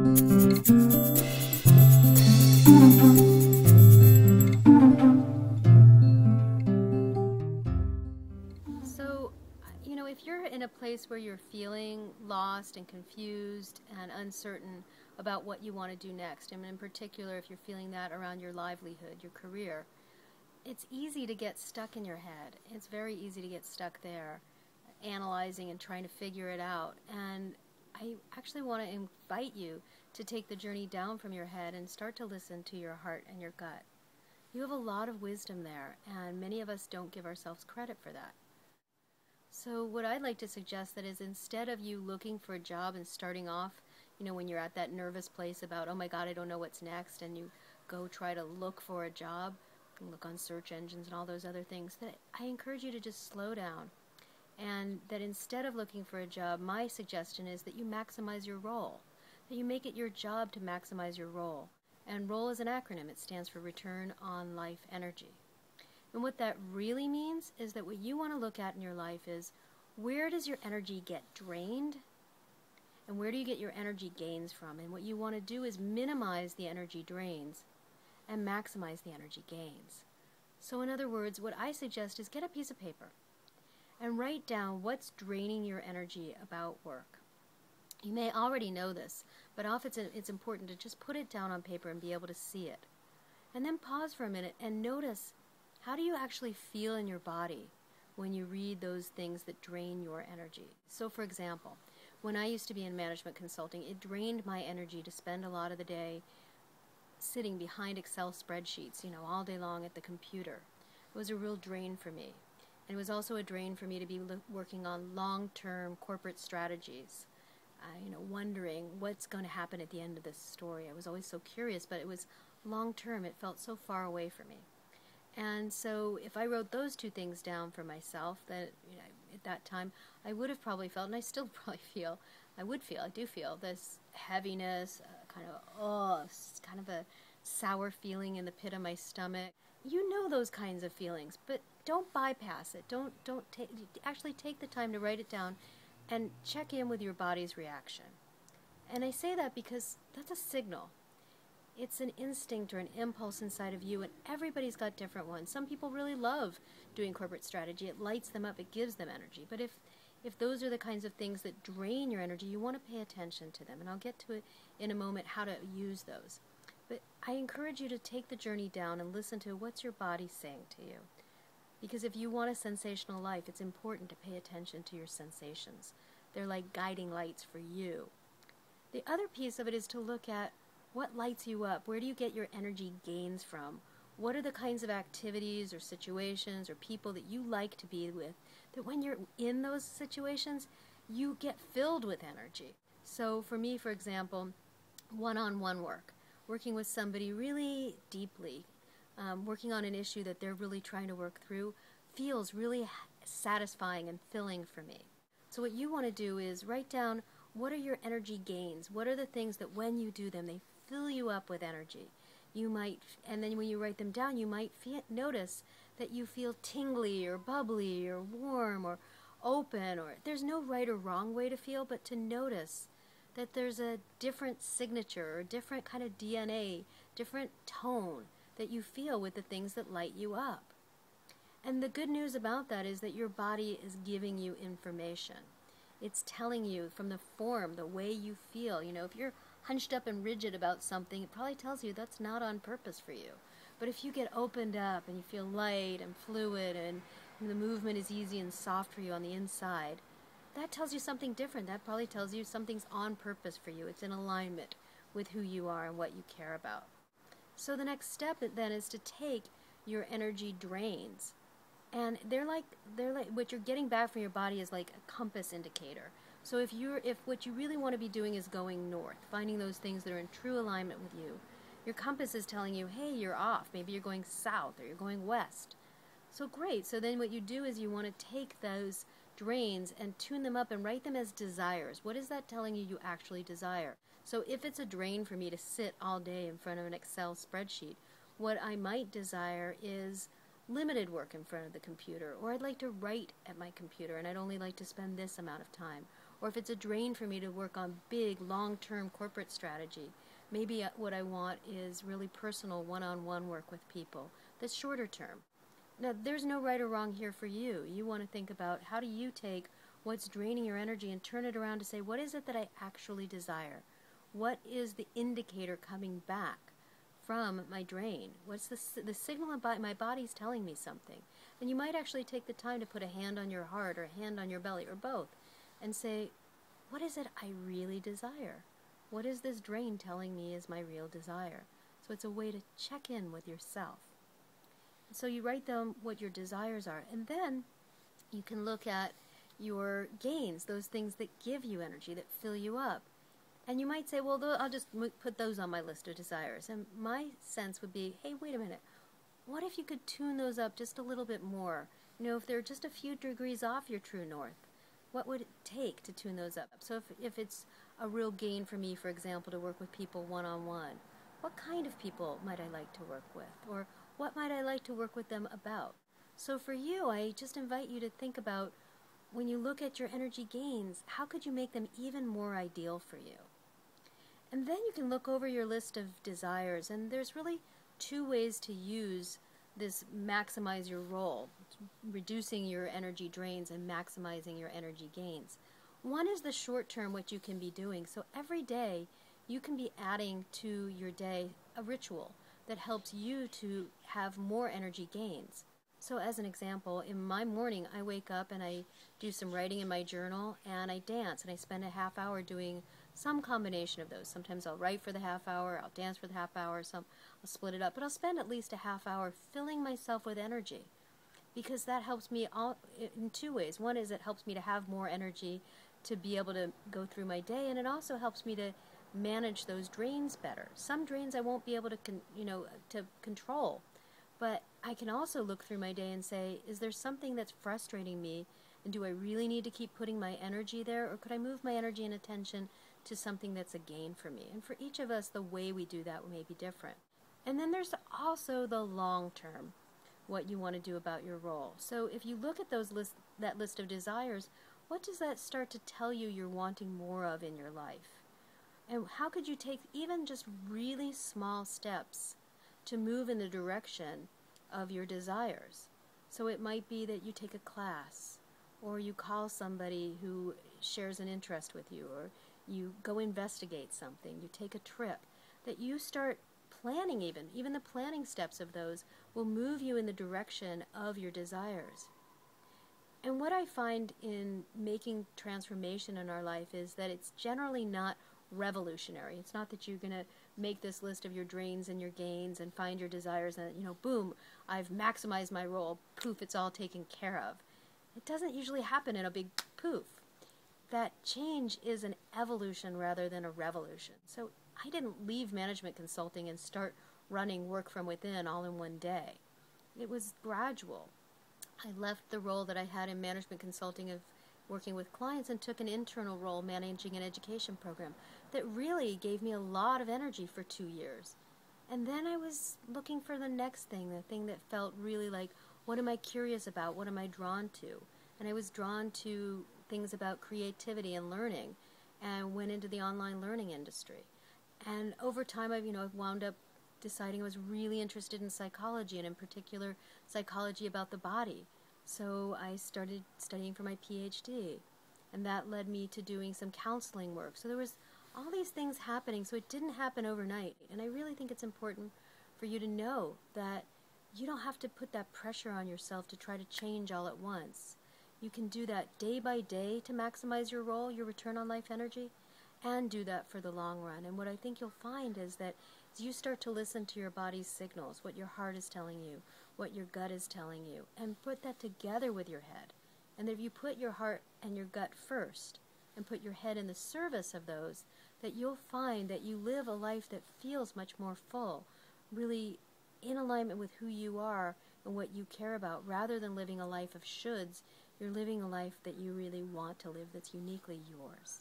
So, if you're in a place where you're feeling lost and confused and uncertain about what you want to do next, and in particular if you're feeling that around your livelihood, your career, it's easy to get stuck in your head. It's very easy to get stuck there, analyzing and trying to figure it out. And I actually want to invite you to take the journey down from your head and start to listen to your heart and your gut. You have a lot of wisdom there, and many of us don't give ourselves credit for that. So what I'd like to suggest that is, instead of you looking for a job and starting off, when you're at that nervous place about, oh my God, I don't know what's next, and you go try to look for a job, and look on search engines and all those other things, that I encourage you to just slow down. And that instead of looking for a job, my suggestion is that you maximize your role, that you make it your job to maximize your role. And role is an acronym. It stands for Return on Life Energy. And what that really means is that what you want to look at in your life is, where does your energy get drained and where do you get your energy gains from? And what you want to do is minimize the energy drains and maximize the energy gains. So in other words, what I suggest is get a piece of paper and write down what's draining your energy about work. You may already know this, but often it's important to just put it down on paper and be able to see it. And then pause for a minute and notice, how do you actually feel in your body when you read those things that drain your energy? So for example, when I used to be in management consulting, it drained my energy to spend a lot of the day sitting behind Excel spreadsheets, all day long at the computer. It was a real drain for me. And it was also a drain for me to be working on long-term corporate strategies, wondering what's going to happen at the end of this story. I was always so curious, but it was long-term. It felt so far away from me. And so if I wrote those two things down for myself, that at that time I would have probably felt, and I still probably feel, I do feel this heaviness, kind of a sour feeling in the pit of my stomach. You know those kinds of feelings, but don't bypass it. Actually take the time to write it down and check in with your body's reaction. And I say that because that's a signal. It's an instinct or an impulse inside of you, and everybody's got different ones. Some people really love doing corporate strategy. It lights them up. It gives them energy. But if those are the kinds of things that drain your energy, you want to pay attention to them. And I'll get to it in a moment, how to use those. But I encourage you to take the journey down and listen to what's your body saying to you. Because if you want a sensational life, it's important to pay attention to your sensations. They're like guiding lights for you. The other piece of it is to look at what lights you up. Where do you get your energy gains from? What are the kinds of activities or situations or people that you like to be with, that when you're in those situations, you get filled with energy? So for me, for example, one-on-one work, working with somebody really deeply, working on an issue that they're really trying to work through, feels really satisfying and filling for me. So what you want to do is write down, what are your energy gains? What are the things that when you do them, they fill you up with energy? And then when you write them down, you might notice that you feel tingly or bubbly or warm or open, or there's no right or wrong way to feel, but to notice that there's a different signature or different kind of DNA, different tone that you feel with the things that light you up. And the good news about that is that your body is giving you information. It's telling you from the form, the way you feel. If you're hunched up and rigid about something, it probably tells you that's not on purpose for you. But if you get opened up and you feel light and fluid and the movement is easy and soft for you on the inside, that tells you something different. That probably tells you something's on purpose for you. It's in alignment with who you are and what you care about. So the next step then is to take your energy drains. And they're like what you're getting back from your body is like a compass indicator. So if what you really want to be doing is going north, finding those things that are in true alignment with you, your compass is telling you, hey, you're off. Maybe you're going south or you're going west. So great. So then what you do is you want to take those drains and tune them up and write them as desires. What is that telling you you actually desire? So if it's a drain for me to sit all day in front of an Excel spreadsheet, what I might desire is limited work in front of the computer, or I'd like to write at my computer and I'd only like to spend this amount of time, Or if it's a drain for me to work on big, long-term corporate strategy, maybe what I want is really personal, one-on-one work with people that's shorter term. Now, there's no right or wrong here for you. You want to think about how do you take what's draining your energy and turn it around to say, what is it that I actually desire? What is the indicator coming back from my drain? What's the signal about my body's telling me something? And you might actually take the time to put a hand on your heart or a hand on your belly or both and say, what is it I really desire? What is this drain telling me is my real desire? So it's a way to check in with yourself. So you write down what your desires are, and then you can look at your gains, those things that give you energy, that fill you up. And you might say, well, I'll just put those on my list of desires. And my sense would be, hey, wait a minute. What if you could tune those up just a little bit more? If they're just a few degrees off your true north, what would it take to tune those up? So if it's a real gain for me, for example, to work with people one-on-one, what kind of people might I like to work with? Or what might I like to work with them about? So for you, I just invite you to think about, when you look at your energy gains, how could you make them even more ideal for you? And then you can look over your list of desires, and there's really two ways to use this maximize your role, reducing your energy drains and maximizing your energy gains. One is the short term, what you can be doing. So every day you can be adding to your day a ritual that helps you to have more energy gains. So as an example, in my morning I wake up and I do some writing in my journal and I dance, and I spend a half hour doing some combination of those. Sometimes I'll write for the half hour, I'll dance for the half hour, I'll split it up, but I'll spend at least a half hour filling myself with energy, because that helps me in two ways. One is it helps me to have more energy to be able to go through my day, and it also helps me to manage those drains better. Some drains I won't be able to control, but I can also look through my day and say, is there something that's frustrating me, and do I really need to keep putting my energy there, or could I move my energy and attention to something that's a gain for me? And for each of us, the way we do that may be different. And then there's also the long term, what you want to do about your role. So if you look at that list of desires, what does that start to tell you you're wanting more of in your life? And how could you take even just really small steps to move in the direction of your desires? So it might be that you take a class, or you call somebody who shares an interest with you, or you go investigate something, you take a trip, that you start planning. Even the planning steps of those will move you in the direction of your desires. And what I find in making transformation in our life is that it's generally not revolutionary. It's not that you're going to make this list of your drains and your gains and find your desires and, boom, I've maximized my role, poof, it's all taken care of. It doesn't usually happen in a big poof. That change is an evolution rather than a revolution. So I didn't leave management consulting and start running Work From Within all in one day. It was gradual. I left the role that I had in management consulting of working with clients and took an internal role managing an education program that really gave me a lot of energy for 2 years. And then I was looking for the next thing, the thing that felt really like, what am I curious about? What am I drawn to? And I was drawn to things about creativity and learning, and went into the online learning industry. And over time, I've wound up deciding I was really interested in psychology, and in particular, psychology about the body. So I started studying for my PhD, and that led me to doing some counseling work. So there was all these things happening, so it didn't happen overnight. And I really think it's important for you to know that you don't have to put that pressure on yourself to try to change all at once. You can do that day by day to maximize your role, your return on life energy, and do that for the long run. And what I think you'll find is that as you start to listen to your body's signals, what your heart is telling you, what your gut is telling you, and put that together with your head. And if you put your heart and your gut first and put your head in the service of those, that you'll find that you live a life that feels much more full, really in alignment with who you are and what you care about, rather than living a life of shoulds. You're living a life that you really want to live, that's uniquely yours.